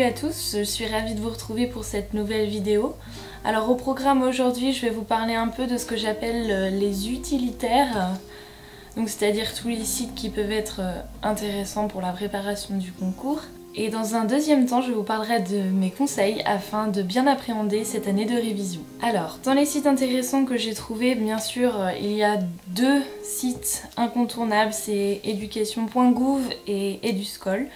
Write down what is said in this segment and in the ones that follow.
à tous, je suis ravie de vous retrouver pour cette nouvelle vidéo. Alors au programme aujourd'hui, je vais vous parler un peu de ce que j'appelle les utilitaires, donc c'est-à-dire tous les sites qui peuvent être intéressants pour la préparation du concours. Et dans un deuxième temps, je vous parlerai de mes conseils afin de bien appréhender cette année de révision. Alors, dans les sites intéressants que j'ai trouvés, bien sûr, il y a deux sites incontournables, c'est education.gouv et Eduscol,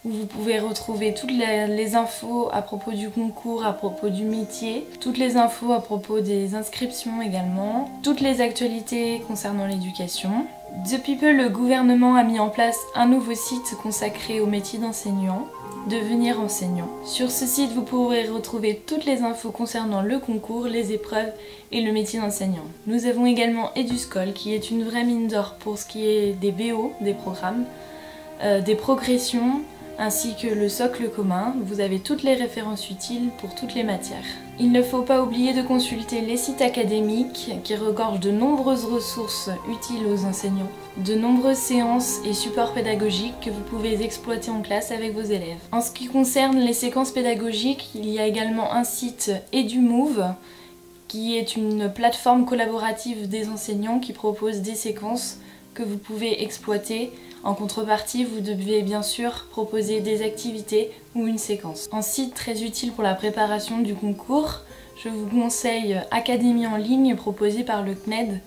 où vous pouvez retrouver toutes les infos à propos du concours, à propos du métier, toutes les infos à propos des inscriptions également, toutes les actualités concernant l'éducation. Depuis peu, le gouvernement a mis en place un nouveau site consacré au métier d'enseignant, devenir enseignant. Sur ce site, vous pourrez retrouver toutes les infos concernant le concours, les épreuves et le métier d'enseignant. Nous avons également Eduscol, qui est une vraie mine d'or pour ce qui est des BO, des programmes, des progressions, ainsi que le socle commun. Vous avez toutes les références utiles pour toutes les matières. Il ne faut pas oublier de consulter les sites académiques qui regorgent de nombreuses ressources utiles aux enseignants, de nombreuses séances et supports pédagogiques que vous pouvez exploiter en classe avec vos élèves. En ce qui concerne les séquences pédagogiques, il y a également un site EduMove qui est une plateforme collaborative des enseignants qui propose des séquences que vous pouvez exploiter. En contrepartie, vous devez bien sûr proposer des activités ou une séquence. Un site très utile pour la préparation du concours, je vous conseille Académie en ligne proposée par le CNED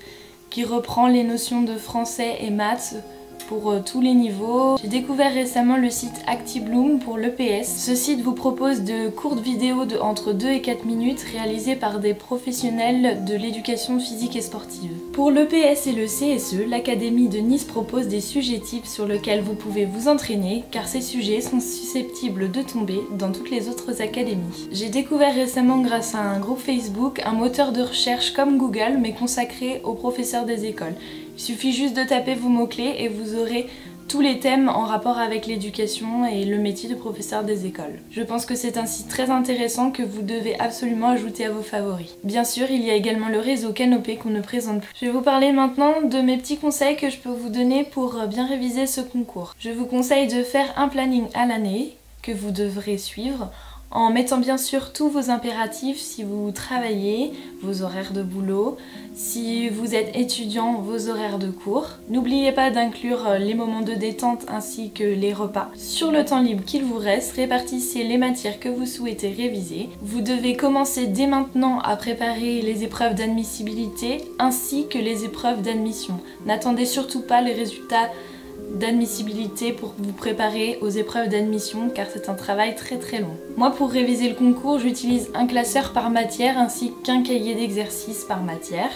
qui reprend les notions de français et maths pour tous les niveaux. J'ai découvert récemment le site ActiBloom pour l'EPS. Ce site vous propose de courtes vidéos de entre 2 et 4 minutes réalisées par des professionnels de l'éducation physique et sportive. Pour l'EPS et le CSE, l'Académie de Nice propose des sujets types sur lesquels vous pouvez vous entraîner car ces sujets sont susceptibles de tomber dans toutes les autres académies. J'ai découvert récemment grâce à un groupe Facebook un moteur de recherche comme Google mais consacré aux professeurs des écoles. Il suffit juste de taper vos mots-clés et vous aurez tous les thèmes en rapport avec l'éducation et le métier de professeur des écoles. Je pense que c'est un site très intéressant que vous devez absolument ajouter à vos favoris. Bien sûr, il y a également le réseau Canopé qu'on ne présente plus. Je vais vous parler maintenant de mes petits conseils que je peux vous donner pour bien réviser ce concours. Je vous conseille de faire un planning à l'année que vous devrez suivre en mettant bien sûr tous vos impératifs si vous travaillez, vos horaires de boulot, si vous êtes étudiant, vos horaires de cours. N'oubliez pas d'inclure les moments de détente ainsi que les repas. Sur le temps libre qu'il vous reste, répartissez les matières que vous souhaitez réviser. Vous devez commencer dès maintenant à préparer les épreuves d'admissibilité ainsi que les épreuves d'admission. N'attendez surtout pas les résultats d'admissibilité pour vous préparer aux épreuves d'admission car c'est un travail très long. Moi, pour réviser le concours, j'utilise un classeur par matière ainsi qu'un cahier d'exercices par matière.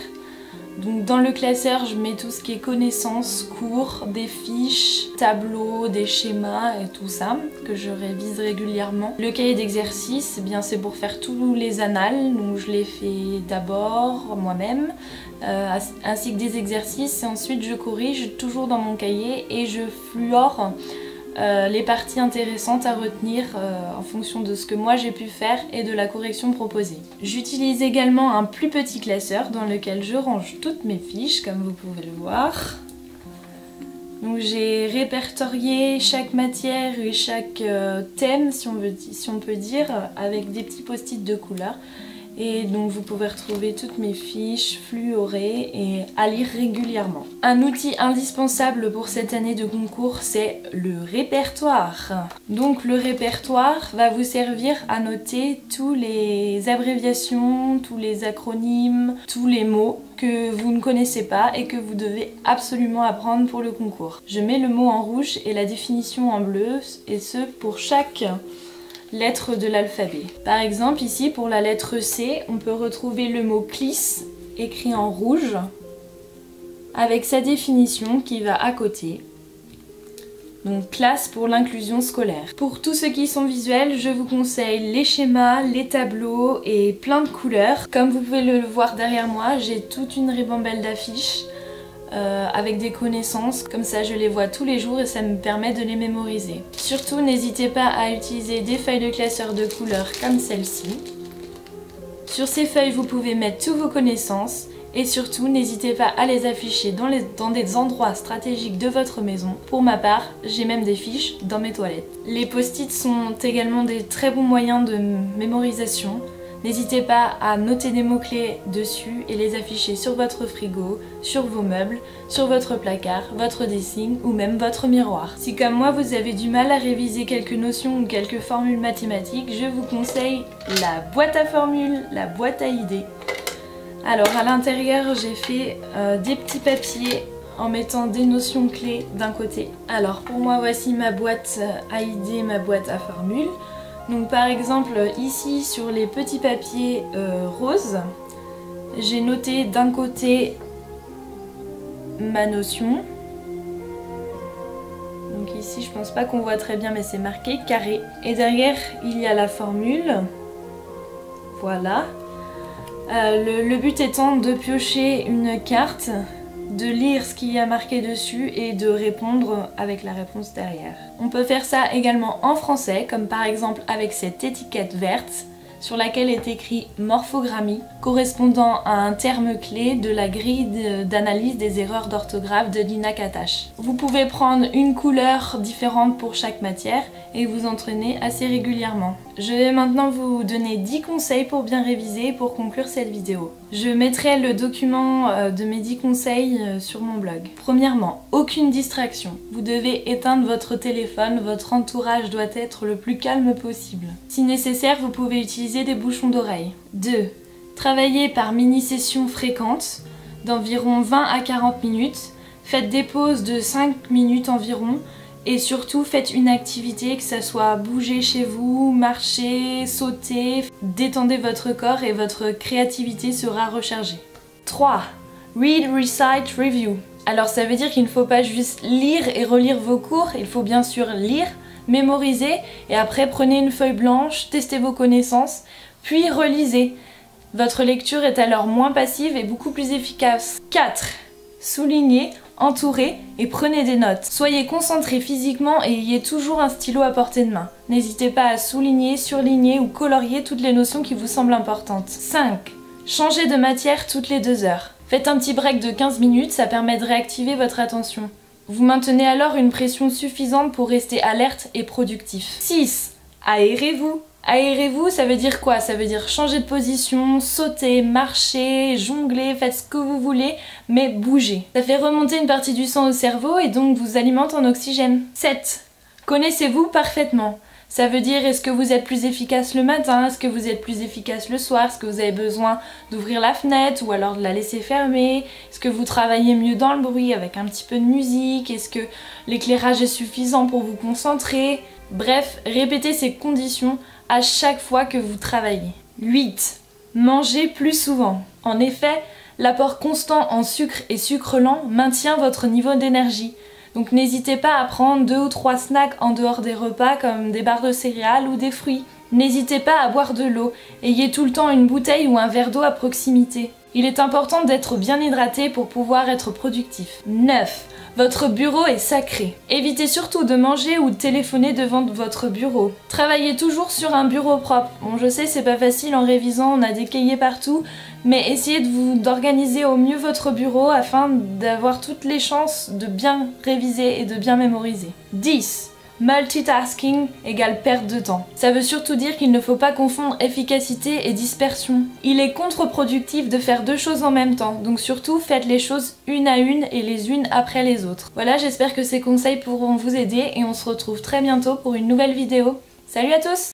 Donc dans le classeur, je mets tout ce qui est connaissances, cours, des fiches, tableaux, des schémas et tout ça que je révise régulièrement. Le cahier d'exercices, eh bien c'est pour faire tous les annales, donc je les fais d'abord moi-même, ainsi que des exercices et ensuite je corrige toujours dans mon cahier et je fluore les parties intéressantes à retenir en fonction de ce que moi j'ai pu faire et de la correction proposée. J'utilise également un plus petit classeur dans lequel je range toutes mes fiches comme vous pouvez le voir. Donc j'ai répertorié chaque matière et chaque thème si on peut dire avec des petits post-it de couleur. Et donc vous pouvez retrouver toutes mes fiches fluorées et à lire régulièrement. Un outil indispensable pour cette année de concours, c'est le répertoire. Donc le répertoire va vous servir à noter tous les abréviations, tous les acronymes, tous les mots que vous ne connaissez pas et que vous devez absolument apprendre pour le concours. Je mets le mot en rouge et la définition en bleu, et ce pour chaque lettres de l'alphabet. Par exemple ici pour la lettre C, on peut retrouver le mot CLIS écrit en rouge avec sa définition qui va à côté. Donc classe pour l'inclusion scolaire. Pour tous ceux qui sont visuels, je vous conseille les schémas, les tableaux et plein de couleurs. Comme vous pouvez le voir derrière moi, j'ai toute une ribambelle d'affiches avec des connaissances, comme ça je les vois tous les jours et ça me permet de les mémoriser. Surtout n'hésitez pas à utiliser des feuilles de classeur de couleurs comme celle-ci. Sur ces feuilles vous pouvez mettre toutes vos connaissances Et surtout, n'hésitez pas à les afficher dans des endroits stratégiques de votre maison. Pour ma part, j'ai même des fiches dans mes toilettes. Les post-it sont également des très bons moyens de mémorisation. N'hésitez pas à noter des mots-clés dessus et les afficher sur votre frigo, sur vos meubles, sur votre placard, votre dressing ou même votre miroir. Si comme moi vous avez du mal à réviser quelques notions ou quelques formules mathématiques, je vous conseille la boîte à formules, la boîte à idées. Alors à l'intérieur j'ai fait des petits papiers en mettant des notions clés d'un côté. Alors pour moi voici ma boîte à idées, ma boîte à formules. Donc par exemple ici sur les petits papiers roses, j'ai noté d'un côté ma notion. Donc ici je pense pas qu'on voit très bien mais c'est marqué carré. Et derrière il y a la formule. Voilà. Le but étant de piocher une carte, de lire ce qu'il y a marqué dessus et de répondre avec la réponse derrière. On peut faire ça également en français, comme par exemple avec cette étiquette verte sur laquelle est écrit morphographie, correspondant à un terme clé de la grille d'analyse des erreurs d'orthographe de Lina Katash. Vous pouvez prendre une couleur différente pour chaque matière et vous entraîner assez régulièrement. Je vais maintenant vous donner 10 conseils pour bien réviser pour conclure cette vidéo. Je mettrai le document de mes 10 conseils sur mon blog. Premièrement, aucune distraction. Vous devez éteindre votre téléphone, votre entourage doit être le plus calme possible. Si nécessaire, vous pouvez utiliser des bouchons d'oreille. 2. Travaillez par mini-sessions fréquentes d'environ 20 à 40 minutes. Faites des pauses de 5 minutes environ. Et surtout, faites une activité, que ce soit bouger chez vous, marcher, sauter. Détendez votre corps et votre créativité sera rechargée. 3. Read, recite, review. Alors ça veut dire qu'il ne faut pas juste lire et relire vos cours, il faut bien sûr lire, mémoriser et après prenez une feuille blanche, testez vos connaissances, puis relisez. Votre lecture est alors moins passive et beaucoup plus efficace. 4. Soulignez, entourez et prenez des notes. Soyez concentrés physiquement et ayez toujours un stylo à portée de main. N'hésitez pas à souligner, surligner ou colorier toutes les notions qui vous semblent importantes. 5. Changez de matière toutes les 2 heures. Faites un petit break de 15 minutes, ça permet de réactiver votre attention. Vous maintenez alors une pression suffisante pour rester alerte et productif. 6. Aérez-vous. Aérez-vous, ça veut dire quoi? Ça veut dire changer de position, sauter, marcher, jongler, faites ce que vous voulez, mais bougez. Ça fait remonter une partie du sang au cerveau et donc vous alimente en oxygène. 7. Connaissez-vous parfaitement. Ça veut dire est-ce que vous êtes plus efficace le matin, est-ce que vous êtes plus efficace le soir, est-ce que vous avez besoin d'ouvrir la fenêtre ou alors de la laisser fermer, est-ce que vous travaillez mieux dans le bruit avec un petit peu de musique, est-ce que l'éclairage est suffisant pour vous concentrer. Bref, répétez ces conditions à chaque fois que vous travaillez. 8. Mangez plus souvent. En effet, l'apport constant en sucre et sucre lent maintient votre niveau d'énergie. Donc n'hésitez pas à prendre 2 ou 3 snacks en dehors des repas comme des barres de céréales ou des fruits. N'hésitez pas à boire de l'eau. Ayez tout le temps une bouteille ou un verre d'eau à proximité. Il est important d'être bien hydraté pour pouvoir être productif. 9. Votre bureau est sacré. Évitez surtout de manger ou de téléphoner devant votre bureau. Travaillez toujours sur un bureau propre. Bon, je sais, c'est pas facile en révisant, on a des cahiers partout, mais essayez d'organiser au mieux votre bureau afin d'avoir toutes les chances de bien réviser et de bien mémoriser. 10. Multitasking égale perte de temps. Ça veut surtout dire qu'il ne faut pas confondre efficacité et dispersion. Il est contre-productif de faire 2 choses en même temps, donc surtout faites les choses une à une et les unes après les autres. Voilà, j'espère que ces conseils pourront vous aider et on se retrouve très bientôt pour une nouvelle vidéo. Salut à tous!